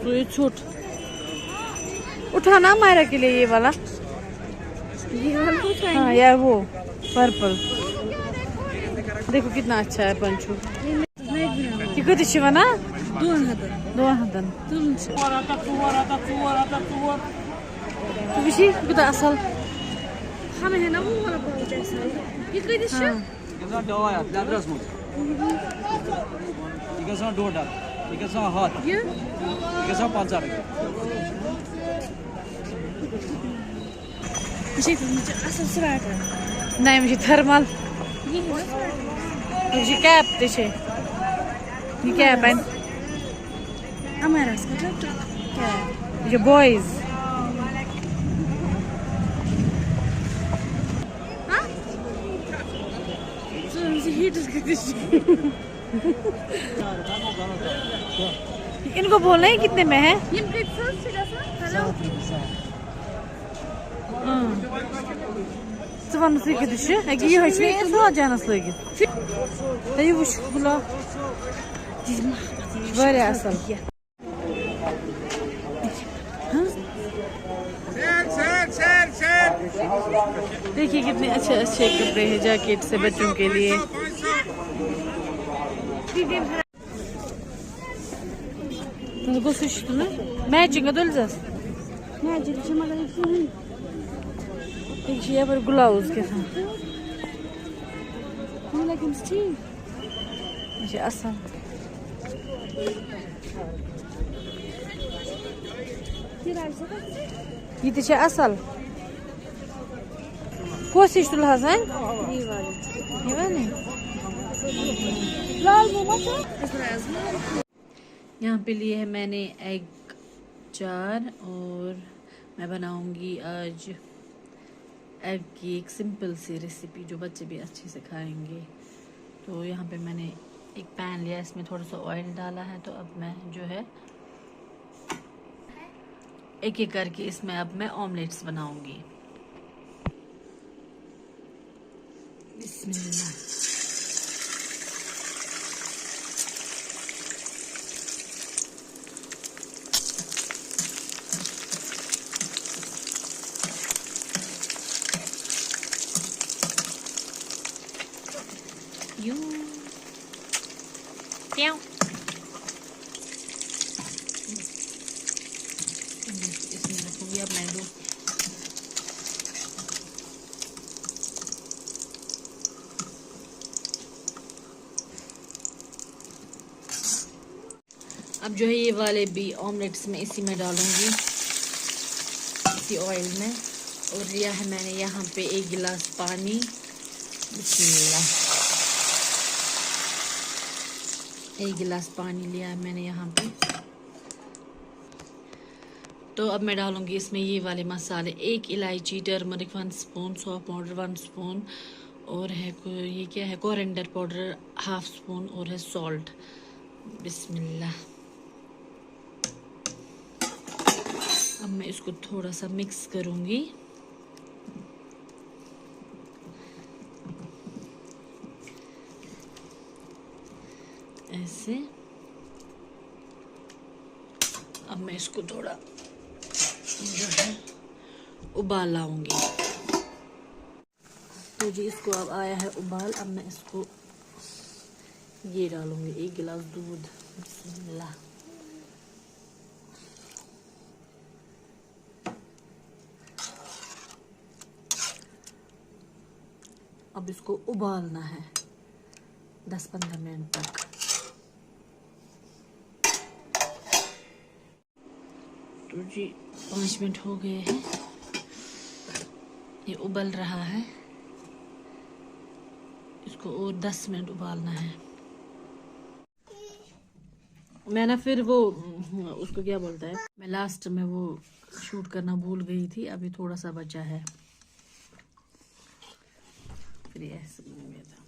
तो ये छूट उठाना मायरा के लिए ये वाला हाँ यार वो पर्पल देखो कितना अच्छा है पंचू किती Sivana 2,000 bir şey bu da asal Hani hena bu bana koyacaksın. Yıkaydı şu. Yıkasa dava ya, labras mı? Yıkasa $2, yıkasa hat. Yıkasa $5,000. Bir şey diyeceğim. Asal sırada. neymiş termal bir şey kap de şey ne kap ben Ama ras kadar. your boys इनको बोलना है कितने में है Sıvan nasıl gidişi? Giyiyor hiç ne sıvacağı nasıl gid? Dayı bu şukula. Böyle asal. देखिए कितने अच्छे अच्छे कपड़े हैं जैकेट से बच्चों के लिए Bunu suçtunu. Matching adolacağız. Matching şamalar için. एक ये पर ग्लव्स के साथ Lekin stil. ये asal. ये तो asal. Kos iştul Hasan? İyi var. ये वाले. Lal bu masa. यहाँ पे लिए है मैंने एग चार और मैं बनाऊंगी आज एग की एक सिंपल सी रेसिपी जो बच्चे भी अच्छे से खाएंगे। तो यहाँ पे मैंने एक पैन लिया, इसमें थोड़ा सा ऑयल डाला है। तो अब मैं जो है एक एक करके इसमें अब मैं ऑमलेट्स बनाऊंगी। बिस्मिल्लाह। इसमें रखूंगी अब मैं दो अब जो है ये वाले भी ऑमलेट्स में इसी में डालूंगी, इसी ऑयल में। और लिया है मैंने यहाँ पे 1 गिलास पानी। बिस्मिल्लाह। 1 गिलास पानी लिया है मैंने यहाँ पे। तो अब मैं डालूंगी इसमें ये वाले मसाले, 1 इलायची, टर्मरिक 1 स्पून, सौंफ पाउडर 1 स्पून, और है ये क्या है कोरिएंडर पाउडर 1/2 स्पून, और है सॉल्ट। बिस्मिल्लाह। अब मैं इसको थोड़ा सा मिक्स करूंगी। ऐसे। अब मैं इसको थोड़ा जो है उबाल लाऊंगी। तो जी इसको अब आया है उबाल। अब मैं इसको ये डालूंगी 1 गिलास दूध। बिस्मिल्लाह। अब इसको उबालना है 10-15 मिनट तक। तो जी 5 मिनट हो गए हैं, ये उबल रहा है। इसको और 10 मिनट उबालना है। मैं ना फिर वो उसको क्या बोलता है, मैं लास्ट में वो शूट करना भूल गई थी। अभी थोड़ा सा बचा है, फिर ऐसे हो गया था।